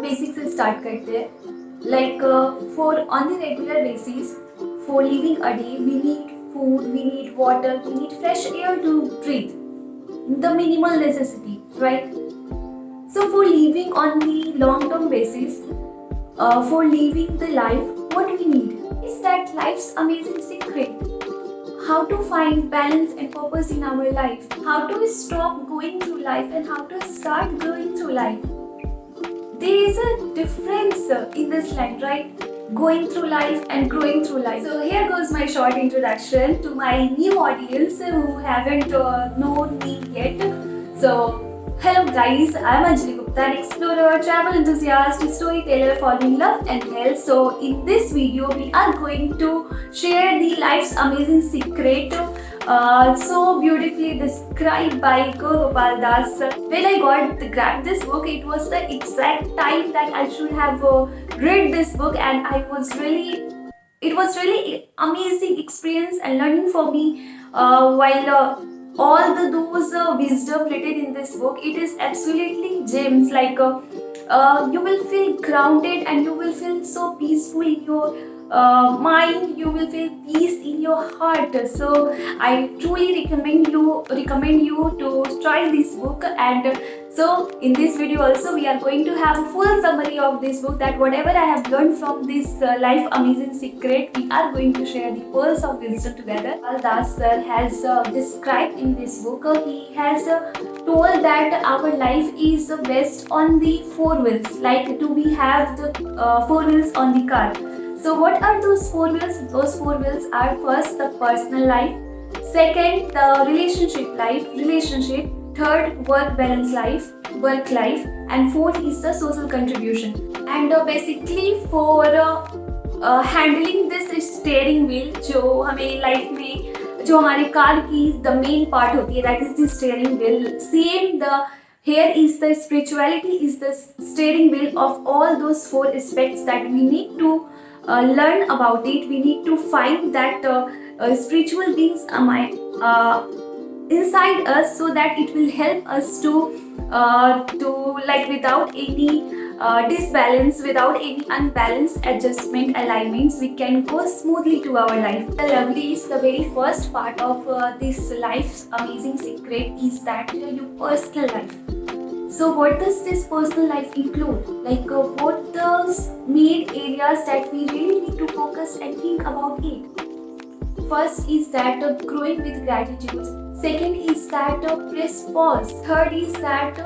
Basic से start करते हैं. Like for on the regular basis, for living a day we need food, we need water, we need fresh air to breathe. The minimal necessity, right? So for living on the long-term basis, for living the life, what we need is that life's amazing secret. How to find balance and purpose in our life. How to stop going through life and how to start growing through life. There is a difference in this line, right? Going through life and growing through life. So here goes my short introduction to my new audience who haven't known me yet. So hello guys, I am Anjali Gupta, an explorer, travel enthusiast, storyteller following love and health. So in this video we are going to share the life's amazing secret, so beautifully described by Gopal Das. When I grabbed this book, it was the exact time that I should have read this book, and it was really amazing experience and learning for me. While all those wisdom written in this book, it is absolutely gems. Like you will feel grounded and you will feel so peaceful in your mind. You will feel peace in your heart. So I truly recommend you to try this book. And so in this video also we are going to have a full summary of this book, that whatever I have learned from this life amazing secret, we are going to share the pearls of wisdom together. Das sir has described in this book, he has told that our life is based on the four wheels, like do we have the four wheels on the car. So what are those four wheels? Those four wheels are first the personal life, second the relationship, third work balance life, work life, and fourth is the social contribution. And basically for handling this steering wheel, जो हमें life में जो हमारे car की the main part होती है, that is the steering wheel. Same the here is the spirituality is the steering wheel of all those four aspects that we need to learn about it. We need to find that spiritual beings inside us, so that it will help us to like without any disbalance, without any unbalanced adjustment alignments, we can go smoothly to our life. The lovely is the very first part of this life's amazing secret is that your personal life. So what does this personal life include? Like what those main areas that we really need to focus and think about it? First is that growing with gratitude. Second is that press pause. Third is that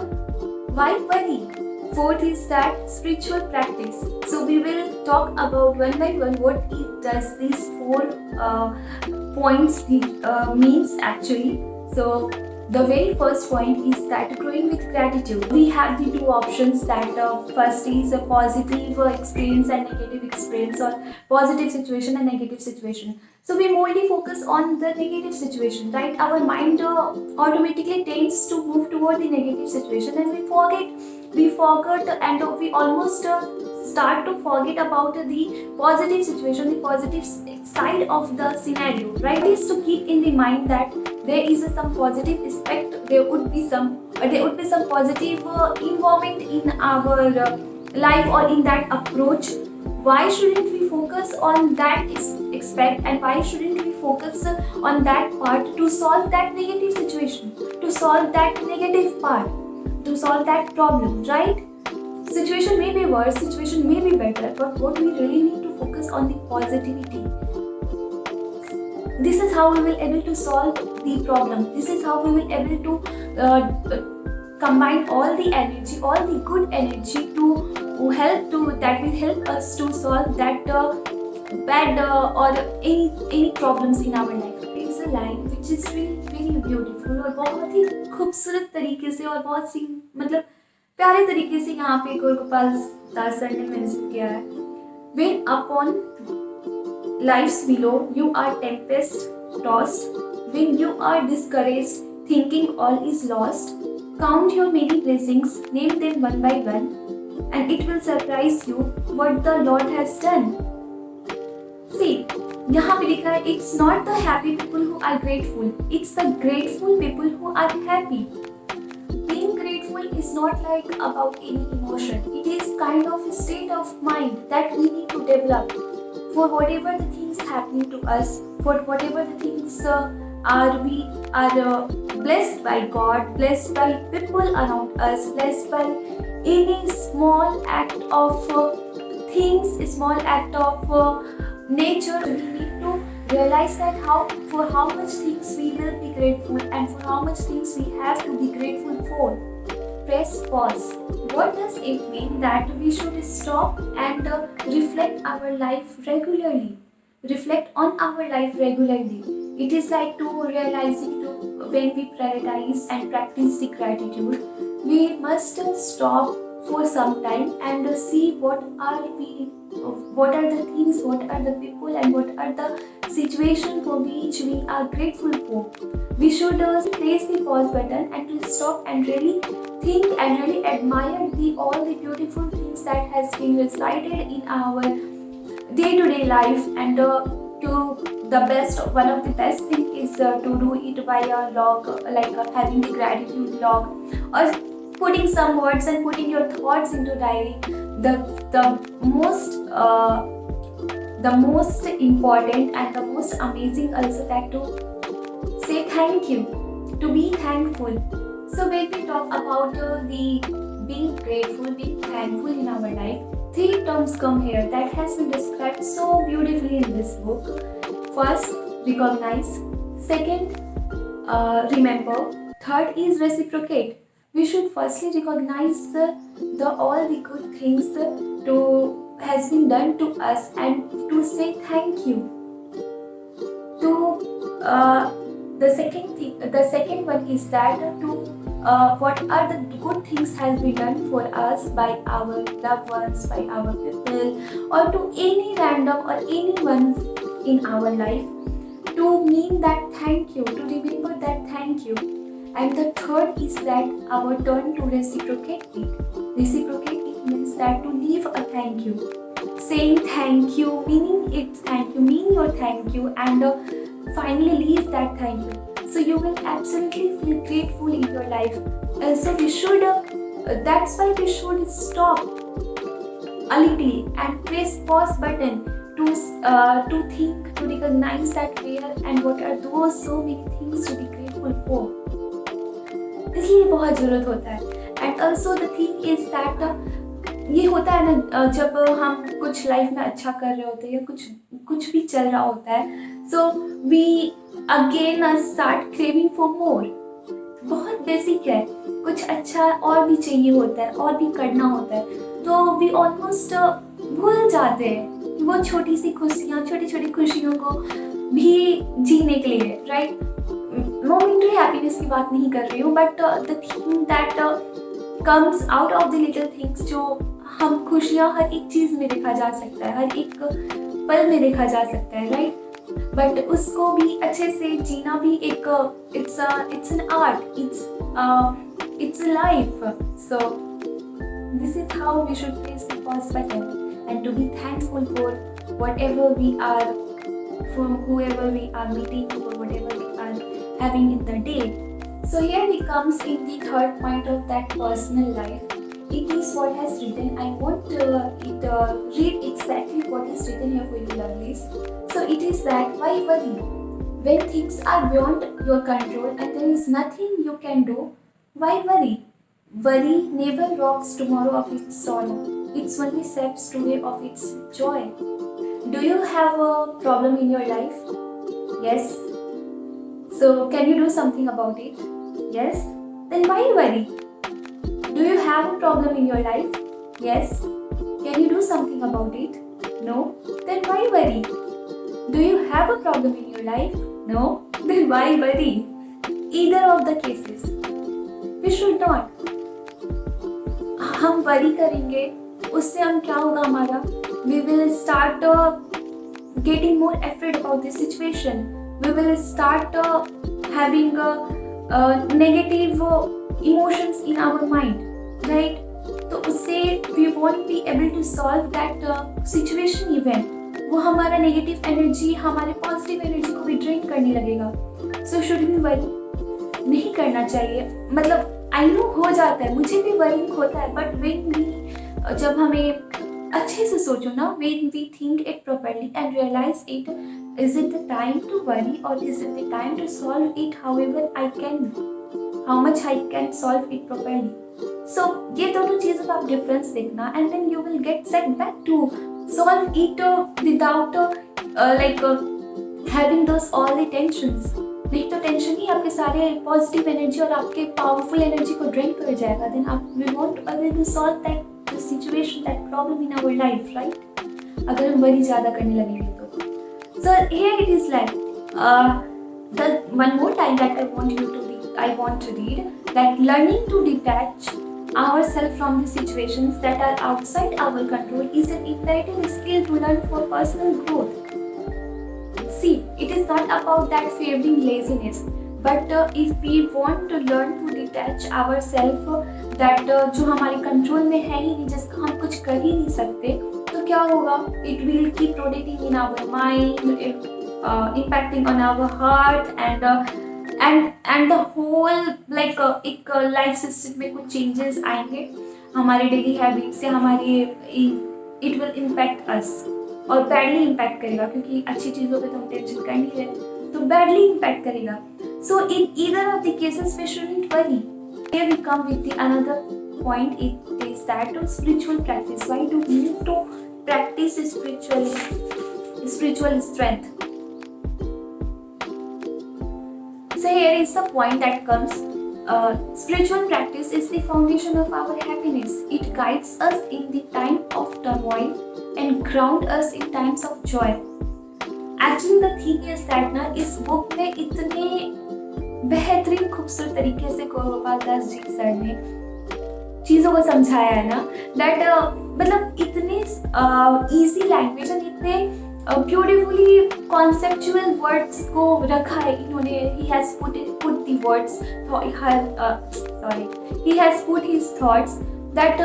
why worry? Fourth is that spiritual practice. So we will talk about one by one what does these four points means actually. So the very first point is that growing with gratitude. We have the two options, that first is a positive experience and negative experience, or positive situation and negative situation. So we mainly focus on the negative situation, right? Our mind automatically tends to move toward the negative situation, and we forget and we almost start to forget about the positive situation, the positive side of the scenario, right? It is to keep in the mind that there is some positive aspect, there would be some positive involvement in our life or in that approach. Why shouldn't we focus on that aspect, and why shouldn't we focus on that part to solve that negative situation, to solve that negative part, to solve that problem, right? Situation may be worse, situation may be better, but what we really need to focus on the positivity. This is how we will able to solve the problem. This is how we will able to combine all the energy, all the good energy that will help us to solve that bad or any problems in our life. There is a line which is really very beautiful और बहुत ही खूबसूरत तरीके से और बहुत सी मतलब प्यारे तरीके से यहाँ पे गोपाल दास सर ने मेंशन किया है. When upon life's below, you are tempest tossed. When you are discouraged, thinking all is lost, count your many blessings, name them one by one, and it will surprise you what the Lord has done. See, यहाँ पे लिखा है, it's not the happy people who are grateful, it's the grateful people who are happy. Being grateful grateful is not like about any emotion. It is kind of a state of mind that we need to develop for whatever the things happening to us, for whatever the things we are blessed by God, blessed by people around us, blessed by any small act of things, small act of nature. We need to realize that for how much things we will be grateful and for how much things we have to be grateful for. Press pause. What does it mean? That we should stop and reflect our life regularly. Reflect on our life regularly. It is like to realizing to when we prioritize and practice the gratitude, we must stop for some time and see what are the things, what are the people, and what are the situations for which we are grateful for. We should press the pause button and to stop and really think and really admire all the beautiful things that has been resided in our day-to-day life, and one of the best thing is to do it by a log, having the gratitude log, or putting some words and putting your thoughts into diary. The most important and the most amazing also that to say thank you, to be thankful. So when we talk about the being grateful, being thankful in our life, 3 terms come here that has been described so beautifully in this book. First, recognize. Second, remember. Third is reciprocate. We should firstly recognize all the good things has been done to us and to say thank you. The second one is that what are the good things has been done for us by our loved ones, by our people, or to any random or anyone in our life, to mean that thank you, to remember that thank you. And the third is that our turn to reciprocate it. Reciprocate it means that to leave a thank you, saying thank you, meaning it thank you, mean your thank you, and finally leave that thank you. So you will absolutely feel grateful in your life. So we should. That's why we should stop a little and press pause button to think, to recognize that where and what are those so many things to be grateful for. इसलिए बहुत ज़रूरत होता है. And also the thing is that ये होता है ना, जब हम कुछ लाइफ में अच्छा कर रहे होते हैं या कुछ भी चल रहा होता है, so we again start craving for more. बहुत बेसिक है, कुछ अच्छा और भी चाहिए होता है, और भी करना होता है, तो we almost भूल जाते हैं वो छोटी छोटी खुशियों को भी जीने के लिए, राइट? मोमेंटरी हैप्पीनेस की बात नहीं कर रही हूँ, but the thing that comes out of the little things, जो हम खुशियाँ हर एक चीज़ में देखा जा सकता है, हर एक पल में देखा जा सकता है, राइट? बट उसको भी अच्छे से जीना भी एक it's an art, it's a life. So this is how we should press the pause button and to be thankful for whatever we are, for whoever we are meeting, for whatever we are having in the day. So here we comes in the third point of that personal life. It is what has written. I won't read exactly what is written here for you, lovelies. So it is that, why worry when things are beyond your control and there is nothing you can do? Why worry? Worry never robs tomorrow of its sorrow. It only saps today of its joy. Do you have a problem in your life? Yes. So can you do something about it? Yes. Then why worry? Do you have a problem in your life? Yes. Can you do something about it? No. Then why worry? Do you have a problem in your life? No. Then why worry? Either of the cases. We should not. हम worry करेंगे, उससे हम क्या होगा हमारा? We will start getting more afraid about this situation. We will start having negative emotions in our mind, right? तो उससे we won't be able to solve that situation even. वो हमारा negative energy हमारे positive energy को भी drain करने लगेगा. So should we worry? नहीं करना चाहिए. मतलब आई नो हो जाता है, मुझे भी वरिंग होता है, बट वेन वी, जब हमें अच्छे से सोचो ना, when we think it properly and realise it, is it the time to worry or is it the time to solve it, however I can, how much I can solve it properly. So ये दोनों चीज़ों का आप difference देखना, and then you will get set back to solve it without like having those all the tensions. नहीं तो tension ही आपके सारे पॉजिटिव एनर्जी और आपके पावरफुल एनर्जी को ड्रेन कर जाएगा. देन आप we want to avail to solve that situation, that problem in our life, right, अगर हम वरी ज़्यादा करने लगेंगे तो. So here it is like the one more time that I want to read, that learning to detach ourselves from the situations that are outside our control is an imperative skill to learn for personal growth. See, it is not about that favoring laziness, but if we want to learn to detach ourselves that जो हमारे control में है ही नहीं, जिसका हम कुछ कर ही नहीं सकते, तो क्या होगा? It will keep rotating in our mind, impacting on our heart and the whole like एक लाइफ सिस्टम में कुछ चेंजेस आएंगे हमारे डेली हैबिट से, हमारे इट विल इम्पैक्ट अस और बैडली इम्पैक्ट करेगा, क्योंकि अच्छी चीज़ों पे तो हम टेंशन कर नहीं रहे, तो बैडली इम्पैक्ट करेगा. So in either of the cases we shouldn't worry. Here we come with the another point. It is that of spiritual practice. Why do we need to practice spiritual strength? So here is the point that comes. Spiritual practice is the foundation of our happiness. It guides us in the time of turmoil and ground us in times of joy. Actually the thing is that ना इस book में इतने बेहतरीन खूबसूरत तरीके से Gopal Das ji sir ने चीज़ों को समझाया है ना, दैट मतलब इतने इजी लैंग्वेज और इतने ब्यूटीफुली कॉन्सेप्चुअल वर्ड्स को रखा है इन्होंने. he has put the words, he has put his thoughts that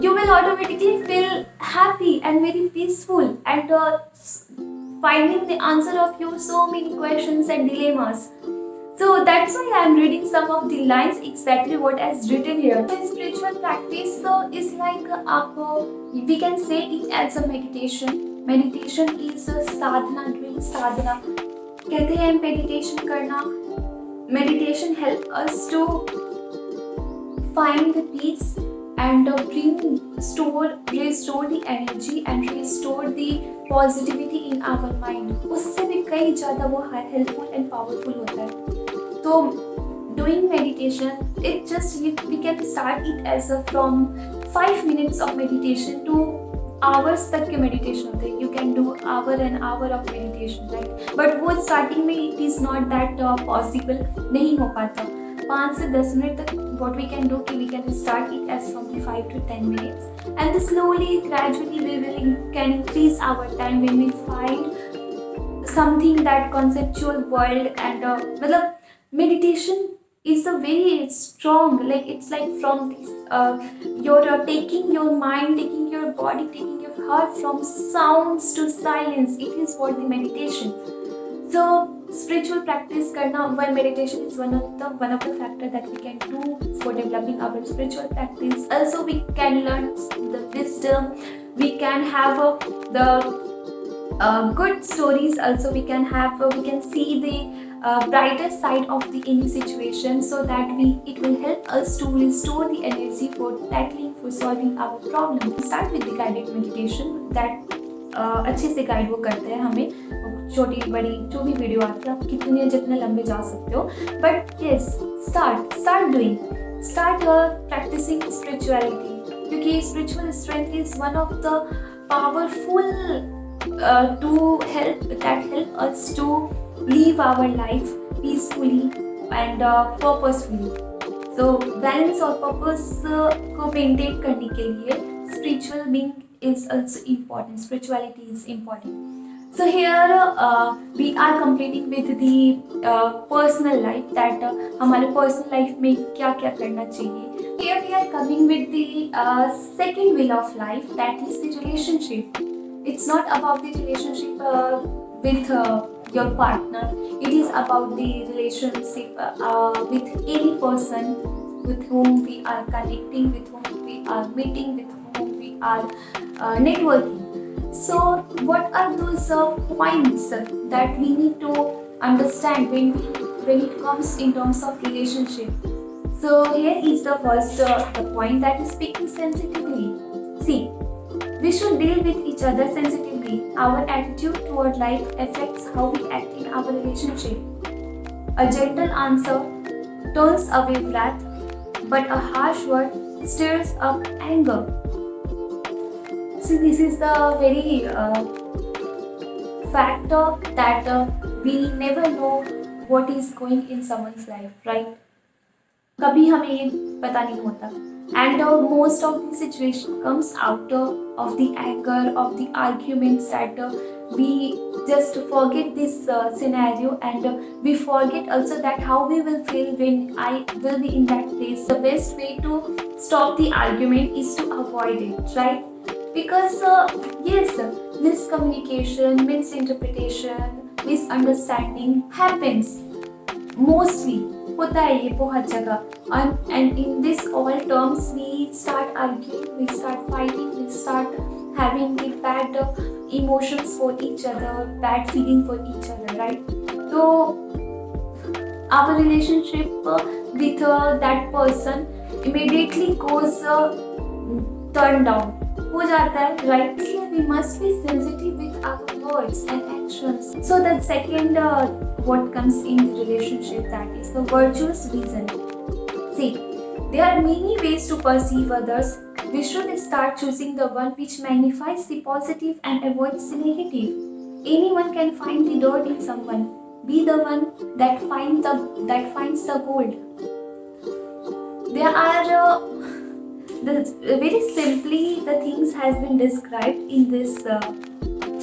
you will automatically feel happy and very peaceful and finding the answer of your so many questions and dilemmas. So that's why I am reading some of the lines exactly what is written here. So spiritual practice is like we can say it as a meditation. Meditation is a sadhana, doing sadhana. कहते हैं meditation करना. Meditation help us to find the peace and restore the energy and restore the positivity in our mind. उससे भी कई ज़्यादा वो helpful and powerful होता है. तो doing meditation, it just we can start it as a from 5 minutes of meditation to hours तक के मेडिटेशन होते हैं. You can do hour and hour of meditation, right? But वो स्टार्टिंग में it is not that possible, नहीं हो पाता. 5 से 10 मिनट तक what we can do कि we can start it as from 5 to 10 minutes and slowly gradually we will can increase our time when we find something that conceptual world and मतलब meditation is a very strong, like it's like from this you're taking your mind, taking your body, taking your heart from sounds to silence. It is what the meditation. So spiritual practice karna, while meditation is one of the factor that we can do for developing our spiritual practice. Also we can learn the wisdom, we can have the good stories. Also we can see the brighter side of the any situation, so that it will help us to restore the energy for tackling, for solving our problem. Start with the guided meditation that अच्छे से guide वो करते हैं हमें. छोटी बड़ी जो भी वीडियो आती है, आप जितने लंबे जा सकते हो, but yes start doing, start practicing spirituality, क्योंकि spiritual strength is one of the powerful to help us to live our life peacefully and purposefully. So balance और purpose को maintain करने के लिए spiritual being is also important. Spirituality is important. So here we are completing with the personal life, that हमारे personal life में क्या क्या करना चाहिए. Here we are coming with the second wheel of life, that is the relationship. It's not about the relationship with your partner. It is about the relationship with any person with whom we are connecting, with whom we are meeting, with whom we are networking. So, what are those points that we need to understand when it comes in terms of relationship? So, here is the first the point, that is speaking sensitively. See, we should deal with each other sensitively. Our attitude toward life affects how we act in our relationship. A gentle answer turns away wrath, but a harsh word stirs up anger. See, this is the very factor that we never know what is going in someone's life, right? कभी हमें ये पता नहीं होता. And most of the situation comes out of the anger, of the arguments, that we just forget this scenario, and we forget also that how we will feel when I will be in that place. The best way to stop the argument is to avoid it, right? Because yes, miscommunication, misinterpretation, misunderstanding happens mostly. होता है ये बहुत जगह. And in this all terms we start arguing, we start fighting, we start having the bad emotions for each other, bad feeling for each other, right? So our relationship with that person immediately goes turn down हो जाता है, right? इसलिए we must be sensitive with our words and actions. So the second what comes in the relationship, that is the virtuous reason. See, there are many ways to perceive others. We should start choosing the one which magnifies the positive and avoids the negative. Anyone can find the dirt in someone. Be the one that finds the gold. There are very simply the things has been described in this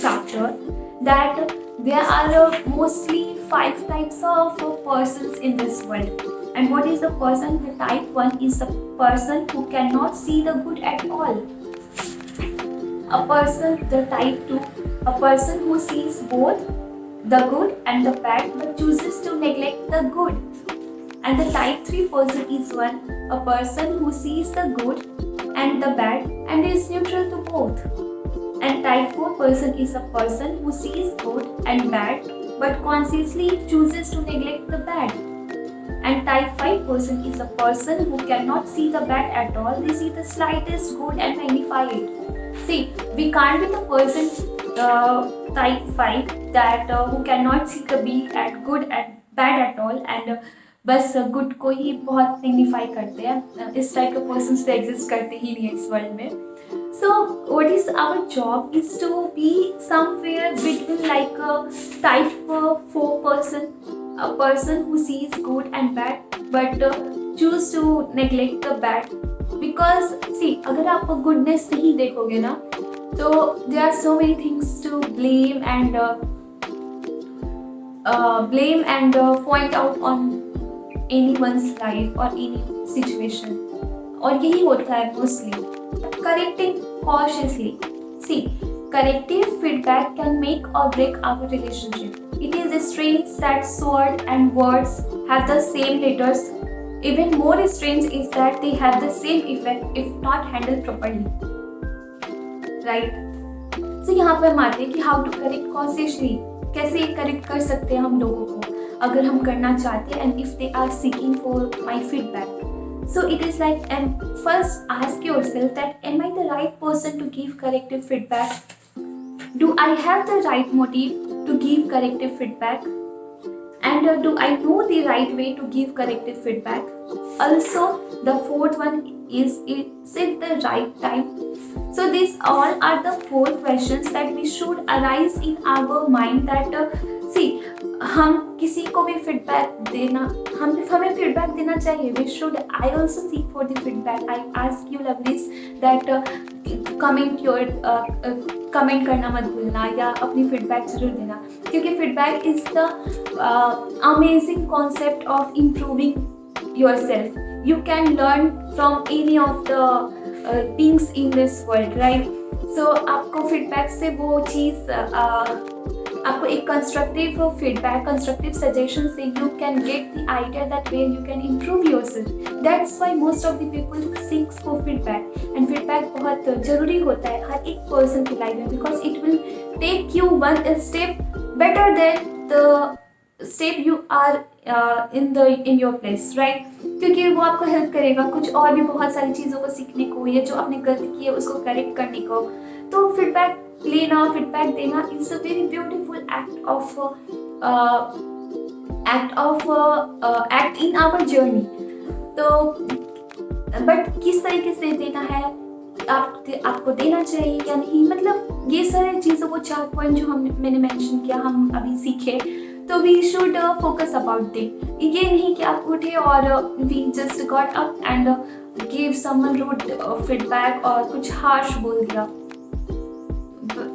chapter, that there are mostly 5 types of persons in this world. And what is the person? The type 1 is the person who cannot see the good at all. A person, the type 2, a person who sees both the good and the bad but chooses to neglect the good. And the type 3 person is a person who sees the good and the bad and is neutral to both. And type 4 person is a person who sees good and bad but consciously chooses to neglect the bad. And type 5 person is a person who cannot see the bad at all. They see the slightest good and magnify it. See, we can't be the person type 5 that who cannot see the good and bad at all, and बस good को ही बहुत magnify करते हैं. इस type के persons तो exist करते ही नहीं है इस वर्ल्ड में. So what is our job is to be somewhere between, like type 4 person, a person who sees good and bad but choose to neglect the bad. Because see, अगर आप goodness नहीं देखोगे ना, तो there are so many things to blame and point out on anyone's life or any situation. और यही होता है mostly. Correcting cautiously. See, corrective feedback can make or break our relationship. It is strange that sword and words have the same letters. Even more strange is that they have the same effect if not handled properly. Right? So यहाँ पर हम आते हैं कि how to correct cautiously. कैसे correct कर सकते हैं हम लोगों को अगर हम करना चाहते हैं, and if they are seeking for my feedback. So it is like, and first ask yourself that, am I the right person to give corrective feedback? Do I have the right motive to give corrective feedback? And do I know the right way to give corrective feedback? Also, the fourth one is it the right time? So these all are the 4 questions that we should arise in our mind, that see, हम किसी को भी feedback देना, हमें feedback देना चाहिए. We should, I also seek for the feedback. I ask you lovelies that comment करना मत भूलना, या अपनी फीडबैक जरूर देना, क्योंकि feedback is the amazing concept of improving your self. You can learn from any of the things in this world, right? So आपको feedback से वो चीज़ आपको एक कंस्ट्रक्टिव फीडबैक, कंस्ट्रक्टिव सजेशन से you can get the idea that where you can improve yourself. That's why most of the people seeks for feedback. And feedback बहुत जरूरी होता है हर एक पर्सन की लाइफ में, because it will take you one step better than the step you are in your place, right. क्योंकि वो आपको हेल्प करेगा कुछ और भी बहुत सारी चीज़ों को सीखने को, या जो आपने गलती की है उसको करेक्ट करने को. तो फीडबैक लेना, फीडबैक देना is a very beautiful act in our journey. तो बट किस तरीके से देना है, आपको देना चाहिए या नहीं, मतलब ये सारी चीज़ों को 4 पॉइंट जो मैंने मेंशन किया हम अभी सीखे. तो we should focus about them. ये नहीं कि आप उठे और we just got up and give someone rude feedback और कुछ हार्श बोल दिया.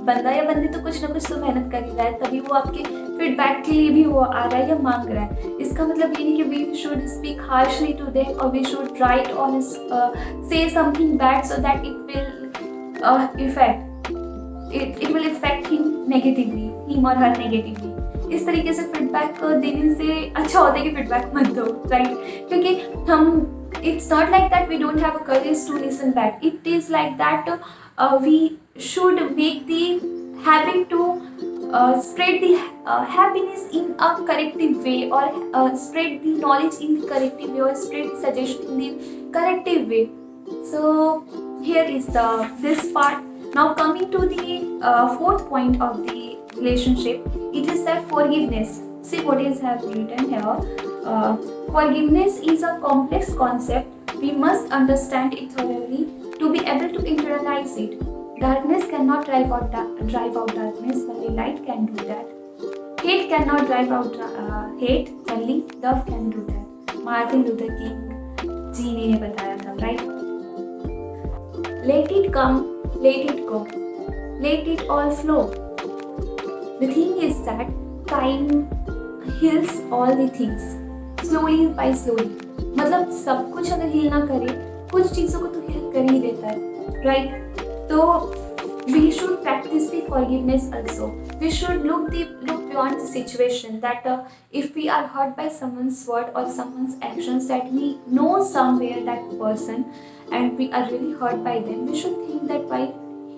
बंदा या बंदी तो कुछ ना कुछ तो मेहनत कर ही रहा है, तभी वो आपके फीडबैक के लिए भी वो आ रहा है या मांग रहा है. इसका मतलब ये नहीं कि we should speak harshly to them और वी शुड राइट और से something bad so that it will effect him negatively, him और हर नेगेटिवली. इस तरीके से फीडबैक देने से अच्छा होता है कि फीडबैक मत दो, राइट. क्योंकि हम it's not like that we don't have a courage to listen back. It is like that we should make the habit to spread the happiness in a corrective way, or spread the knowledge in the corrective way, or spread the suggestion in the corrective way. So here is this part. Now coming to the 4th point of the relationship, it is that forgiveness. See what is have written here. Forgiveness is a complex concept. We must understand it thoroughly to be able to internalize it. Darkness cannot drive out darkness, only light can do that. Hate cannot drive out hate, only love can do that. Martin Luther King जी ने बताया था, right? Let it come, let it go, let it all flow. The thing is that time heals all the things. Slowly by slowly. मतलब सब कुछ अगर heal ना करे, कुछ चीज़ों को तो हील कर ही देता है, राइट. तो we should practice the forgiveness also. We should look beyond the situation, that if we are hurt by someone's word or someone's actions, that we know somewhere that person and we are really hurt by them, we should think that why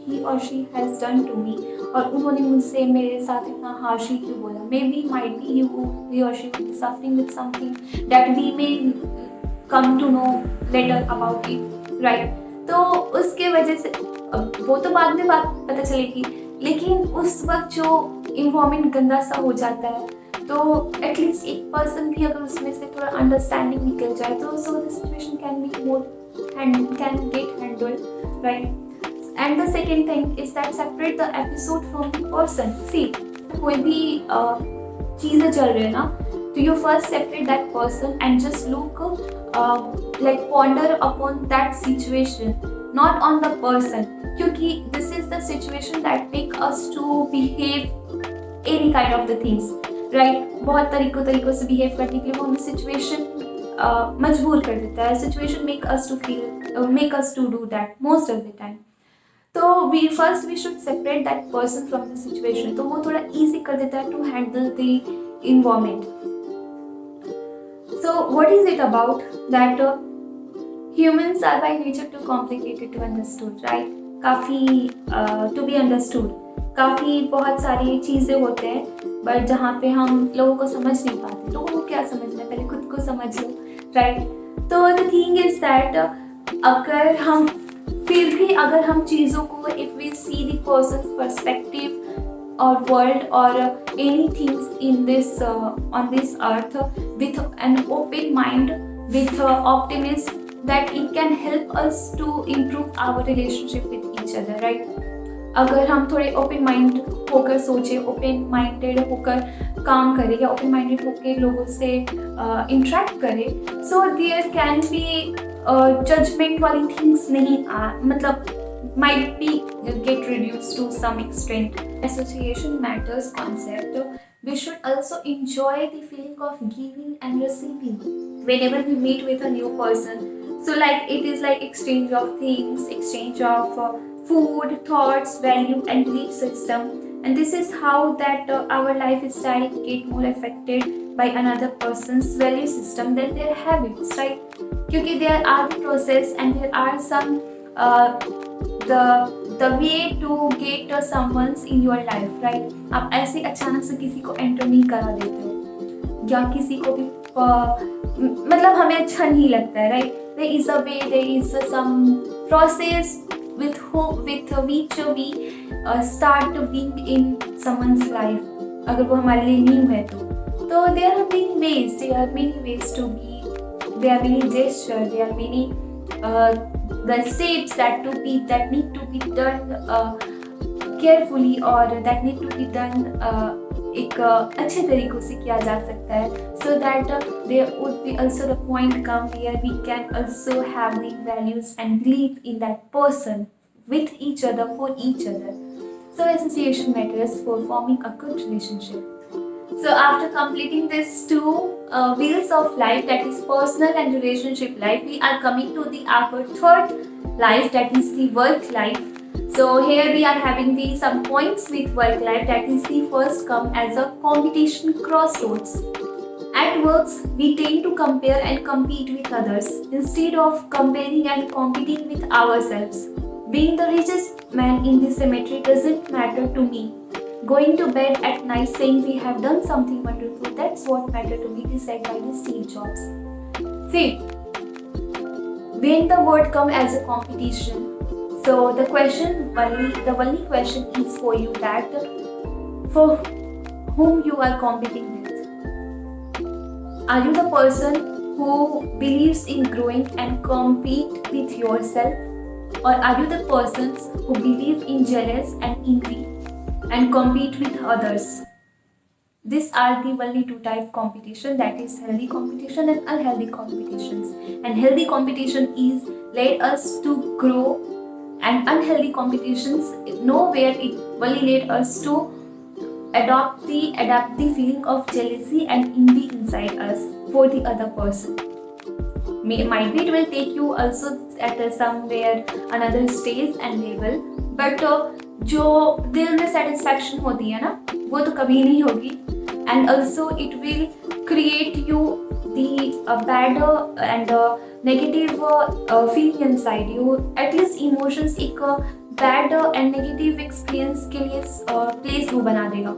he or she has done to me, और उन्होंने मुझसे मेरे साथ इतना harshly क्यों बोला. Maybe might be he or she would be suffering with something that we may come to know later about it, right. तो उसके वजह से वो तो बाद में बात पता चलेगी, लेकिन उस वक्त जो इन्वायरमेंट गंदा सा हो जाता है, तो एटलीस्ट एक पर्सन भी अगर उसमें से थोड़ा अंडरस्टैंडिंग निकल जाए, तो so the situation can be more can get handled, right. And the second thing is that separate the episode from the person. See, कोई भी चीज़ें चल रही है ना, तो you first separate that person and just look like ponder upon that situation, not on the person. क्योंकि this is the situation that make us to behave any kind of the things, right. बहुत तरीकों से behave करने के लिए वो हमें situation मजबूर कर देता है. Situation make us to do that most of the time. तो we should separate that person from the situation. तो वो थोड़ा easy कर देता है to handle the environment. So what is it about that humans are by nature too complicated to understood, right. काफ़ी to be understood, काफ़ी बहुत सारी चीज़ें होते हैं, बट जहाँ पे हम लोगों को समझ नहीं पाते. लोगों को क्या समझना है, पहले खुद को समझ लो, राइट. तो द थिंग इज दैट अगर हम चीज़ों को if we see the person's perspective or world or anything in this on this earth with an open mind, with optimism, that it can help us to improve our relationship with each other, right. अगर हम थोड़े open mind होकर सोचें, open minded होकर काम करें, या open minded होकर लोगों से इंटरेक्ट करें, so there can be judgement वाली थिंग्स नहीं मतलब might be get reduced to some extent. Association matters concept. We should also enjoy the feeling of giving and receiving whenever we meet with a new person. So like it is like exchange of things, exchange of food, thoughts, value and belief system. and this is how that our lifestyle get more affected by another person's value system than their habits, right? क्योंकि there are the process and there are some the way to get someone's in your life, right? आप ऐसे अचानक से किसी को enter नहीं करा देते हो या किसी को भी मतलब हमें अच्छा नहीं लगता है, right? There is a way, there is some process with which we start being in someone's life. अगर वो हमारे लिए न्यू है तो there are many ways, to be, there are many gestures, there are many the steps that need to be done carefully, or that need to be done एक अच्छे तरीकों से किया जा सकता है, so that there would be also the point come where we can also have the values and belief in that person with each other, for each other. So association matters for forming a good relationship. So after completing these two wheels of life, that is personal and relationship life, we are coming to our third life, that is the work life. So here we are having some points with work life, that is the first come as a competition crossroads. At works, we tend to compare and compete with others instead of comparing and competing with ourselves. Being the richest man in the cemetery doesn't matter to me. Going to bed at night saying we have done something wonderful, that's what matters to me, is said by the Steve Jobs. See, when the word comes as a competition, so the only question is for you, that for whom you are competing with. Are you the person who believes in growing and compete with yourself, or are you the persons who believe in jealous and envy and compete with others? These are the only two type competition, that is healthy competition and unhealthy competitions. And healthy competition is led us to grow, and unhealthy competitions nowhere it only led us to adapt the feeling of jealousy and envy inside us for the other person. Might be it will take you also at somewhere another stage and level, but जो दिल में satisfaction होती है ना, वो तो कभी नहीं होगी, and also it will create you the bad and negative feeling inside you. At least emotions एक bad and negative experience के लिए place वो बना देगा.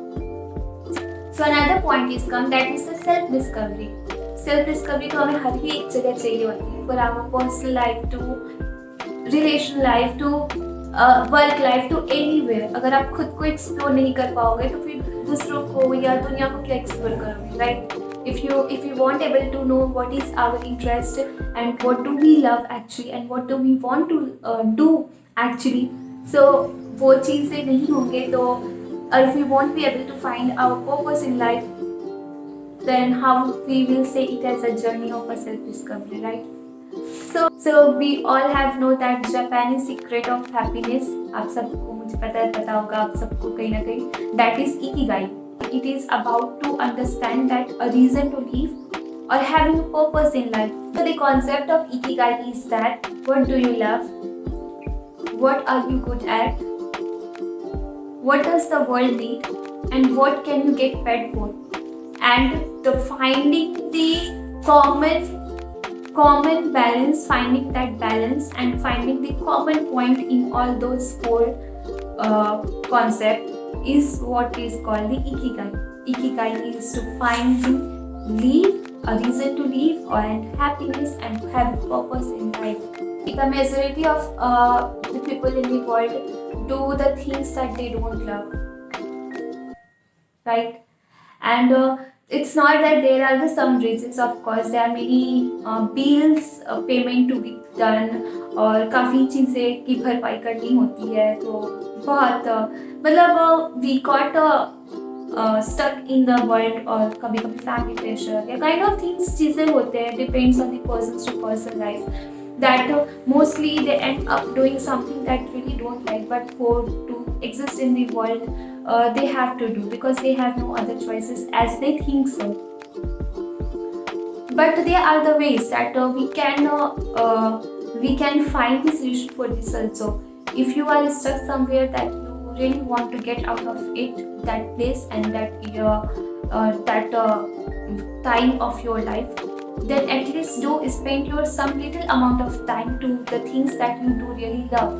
So another point is come, that is the self discovery. Self discovery तो हमें हर ही एक जगह चाहिए होती है, for our personal life to relation life to work life to anywhere. अगर आप खुद को एक्सप्लोर नहीं कर पाओगे तो फिर दूसरों को या दुनिया को क्या एक्सप्लोर करोगे, right? if you want able to know what is our interest and what do we love actually and what do we want to do actually, so वो चीज़ें नहीं होंगे तो if we won't be able to find our purpose in life, then how we will say it as a journey of a self discovery, right? So we all have know that Japanese secret of happiness, आप सबको मुझे पता होगा, आप सबको कहीं ना कहीं, that is ikigai. It is about to understand that a reason to live or having a purpose in life. So the concept of ikigai is that what do you love, what are you good at, what does the world need, and what can you get paid for, and the finding the common balance, finding that balance and finding the common point in all those four concepts is what is called the ikigai. Ikigai is to find the a reason to live and happiness and have a purpose in life. The majority of the people in the world do the things that they don't love, right? And it's not that there are some reasons, of course there are many bills payment to be done और काफ़ी चीज़ें की भरपाई करनी होती है, तो बहुत मतलब we got stuck in the world, और कभी कभी family pressure या kind of things चीज़ें होते हैं, depends on the person's to person life, that mostly they end up doing something that really don't like, but for to exist in the world they have to do because they have no other choices as they think so. But there are the ways that we can find the solution for this also. If you are stuck somewhere that you really want to get out of it, that place and that time of your life, then at least do spend your some little amount of time to the things that you do really love.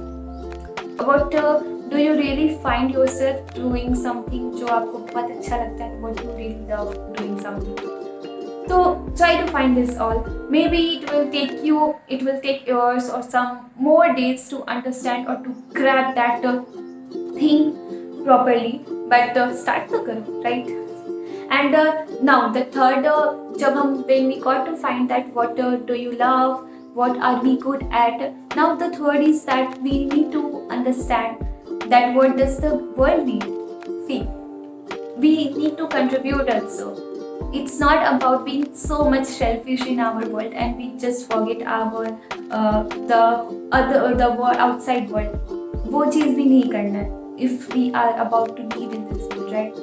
What do you really find yourself doing something जो आपको बहुत अच्छा लगता है? What do you really love doing something? So try to find this all. Maybe it will take years or some more days to understand or to grab that thing properly. But start to करो, right? And now the third, जब हम when we got to find that what do you love, what are we good at, now the third is that we need to understand that what does the world need. See, we need to contribute also. It's not about being so much selfish in our world and we just forget our the world, outside world. वो चीज़ भी नहीं करना है if we are about to live in this world, right?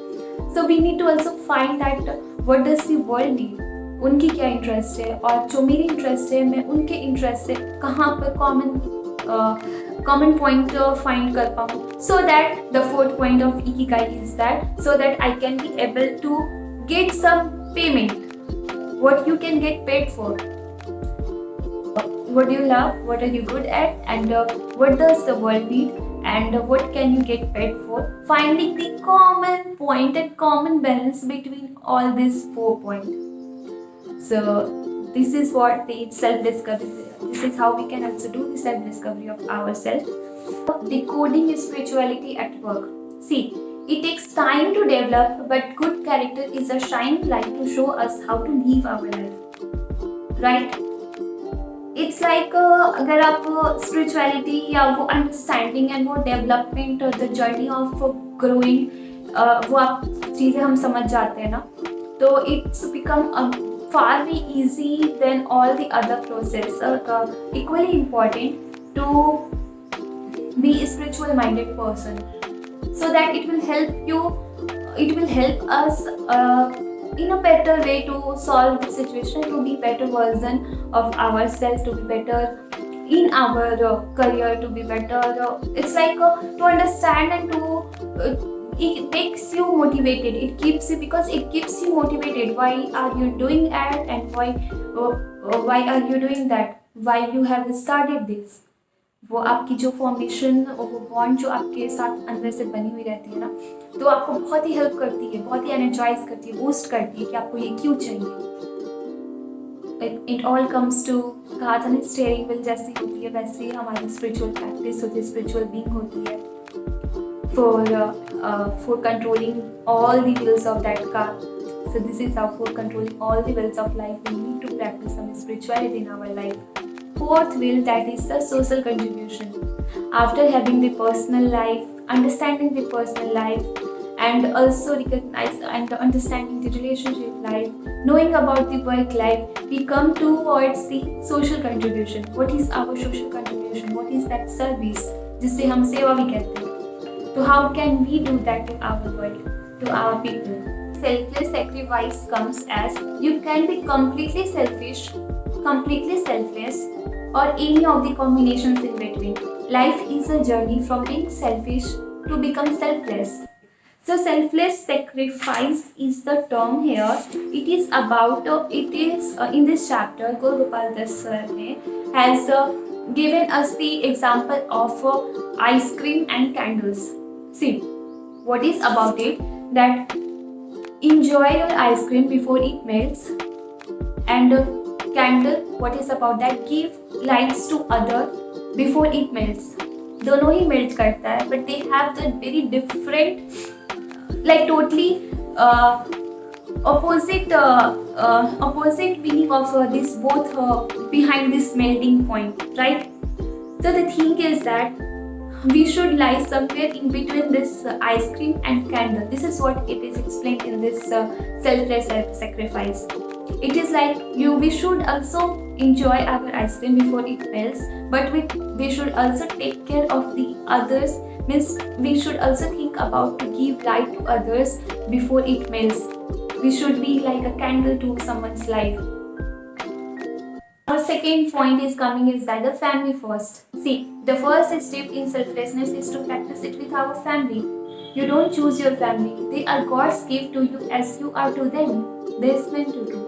So we need to also find that what does the world need, उनकी क्या interest है और जो मेरी इंटरेस्ट है मैं उनके इंटरेस्ट से कहाँ पर कॉमन पॉइंट फाइंड कर पाऊँ. So that the fourth point of ikigai is that so that I can be able to get some payment. What you can get paid for, what do you love, what are you good at, and what does the world need, and what can you get paid for. Finding the common point and common balance between all these 4 points. So this is what the self-discovery. This is how we can also do the self-discovery of ourselves. Decoding spirituality at work. See, it takes time to develop, but good character is a shining light to show us how to live our life. Right? It's like अगर आप spirituality या वो understanding and वो development, the journey of growing, वो आप चीज़ें हम समझ जाते हैं ना, तो it's become far way easy than all the other process. Equally important to be a spiritual minded person, so that it will help you, it will help us in a better way to solve the situation, to be better version of ourselves, to be better in our career, to be better. It's like to understand and to it makes you motivated. It keeps you, because it keeps you motivated. Why are you doing that, and why are you doing that? Why you have started this? वो आपकी जो formation और वो bond जो आपके साथ अंदर से बनी हुई रहती है ना, तो आपको बहुत ही हेल्प करती है, बहुत ही एनर्जाइज करती है, बूस्ट करती है कि आपको ये क्यों चाहिए. इट ऑल कम्स टू, कहा था ना स्टीयरिंग व्हील जैसी होती है, वैसे ही हमारी स्पिरिचुअल प्रैक्टिस होती है, स्पिरिचुअल बीइंग होती है for controlling all the wheels of that car. So this is how, for controlling all the wheels of life, we need to practice some spirituality in our life. Fourth wheel, that is the social contribution. After having the personal life, understanding the personal life, and also recognize and understanding the relationship life, knowing about the work life, we come towards the social contribution. What is our social contribution? What is that service जिसे हम सेवा भी कहते हैं? So how can we do that to our world, to our people? Selfless sacrifice comes as you can be completely selfish, completely selfless, or any of the combinations in between. Life is a journey from being selfish to become selfless. So selfless sacrifice is the term here. It is about, in this chapter, Gopal Das sir has given us the example of ice cream and candles. See, what is about it, that enjoy your ice cream before it melts, and candle, what is about that, give lights to other before it melts. दोनों ही melt करता है, but they have the very different, like totally opposite meaning of this both behind this melting point, right? So the thing is that we should lie somewhere in between this ice cream and candle. This is what it is explained in this selfless sacrifice. It is like we should also enjoy our ice cream before it melts, but we should also take care of the others. Means we should also think about to give light to others before it melts. We should be like a candle to someone's life. Our second point is coming is that the family first. See, the first step in selflessness is to practice it with our family. You don't choose your family. They are God's gift to you as you are to them. They is meant to do.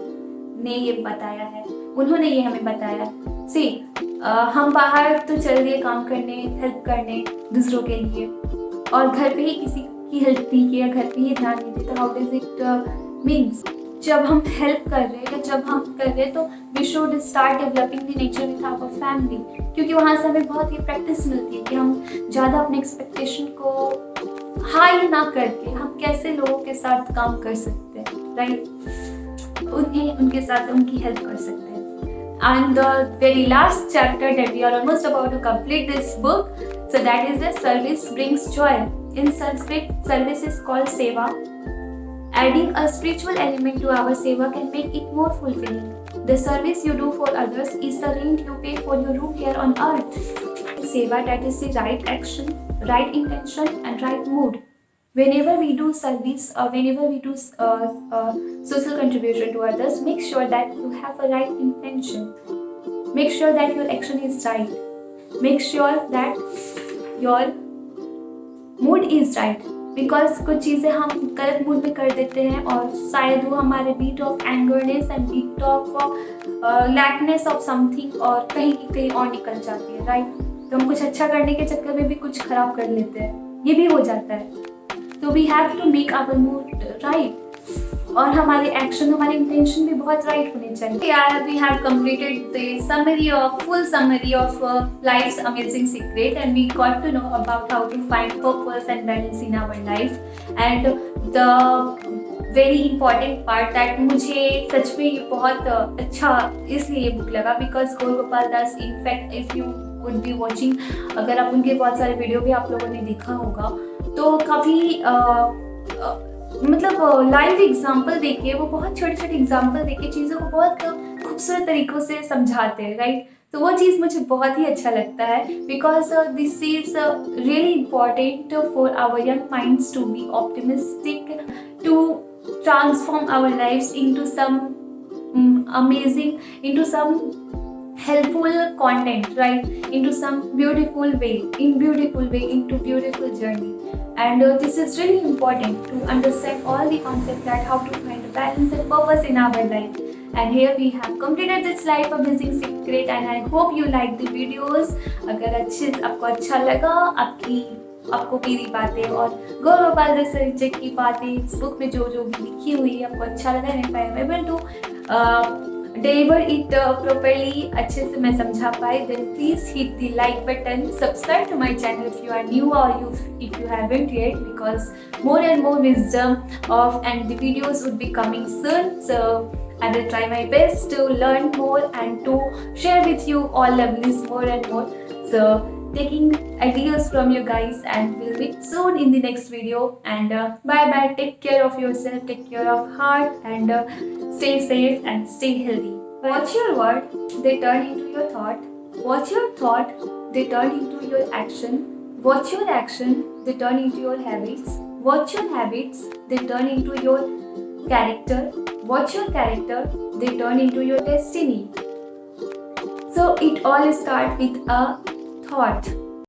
ने ये बताया है, उन्होंने ये हमें बताया. See, हम बाहर तो चल दिए काम करने, हेल्प करने दूसरों के लिए, और घर पे ही किसी की हेल्प नहीं किया, घर पे ही ध्यान नहीं देता. How does it means? जब हम हेल्प कर रहे हैं या जब हम कर रहे हैं तो we should start developing the nature with our family, क्योंकि वहाँ से हमें बहुत ही प्रैक्टिस मिलती है कि हम ज़्यादा अपने एक्सपेक्टेशन को हाई ना करके हम कैसे लोगों के साथ काम कर सकते हैं, राइट? उनके साथ उनकी हेल्प कर सकते हैं. And the very last chapter that we are almost about to complete this book, so that is the service brings joy. In Sanskrit, service is called seva. Adding a spiritual element to our seva can make it more fulfilling. The service you do for others is the rent you pay for your room here on earth. Seva, that is the right action, right intention and right mood. Whenever we do service or whenever we do social contribution to others, make sure that you have a right intention. Make sure that your action is right. Make sure that your mood is right. Because कुछ चीज़ें हम गलत mood में कर देते हैं और शायद वो हमारे beat of angerness and beat of lackness of something और कहीं और निकल जाती है, राइट? तो हम कुछ अच्छा करने के चक्कर में भी कुछ खराब कर लेते हैं, ये भी हो जाता है. तो we have to make our mood right, और हमारे एक्शन, हमारे इंटेंशन भी बहुत राइट होने चाहिए. यार, we have completed the full summary of life's amazing secret, and we got to know about how to find purpose and balance in our life. And the very important part that मुझे सच में ये बहुत अच्छा इसलिए ये book लगा because Gaur Gopal Das, in fact if you would be watching, अगर आप उनके बहुत सारे वीडियो भी आप लोगों ने देखा होगा तो काफ़ी मतलब लाइव एग्जाम्पल देके, वो बहुत छोटे छोटे एग्जाम्पल देके चीज़ों को बहुत खूबसूरत तरीक़ों से समझाते हैं, राइट? तो वो चीज़ मुझे बहुत ही अच्छा लगता है because this is really important for our young minds to be optimistic, to transform our lifes into some amazing, into some helpful content, right? Into some beautiful way, into beautiful journey. And this is really important to understand all the concepts that how to find a balance and purpose in our life. And here we have completed this life amazing secret, and I hope you like the videos. अगर आपको अच्छा लगा, आपको मेरी बातें और गौर गोपाल दास जी की बातें इस बुक में जो भी लिखी हुई है आपको अच्छा लगा, and I am able to deliver it properly, अच्छे से मैं समझा पाई, then please hit the like button, subscribe to my channel if you are new or if you haven't yet, because more and more wisdom and the videos would be coming soon. So I will try my best to learn more and to share with you all lovelies more and more. So taking ideas from you guys, and we'll meet soon in the next video. And bye bye, take care of yourself, take care of heart, and stay safe and stay healthy. Watch your word, they turn into your thought. Watch your thought, they turn into your action. Watch your action, they turn into your habits. Watch your habits, they turn into your character. Watch your character, they turn into your destiny. So it all starts with a thought.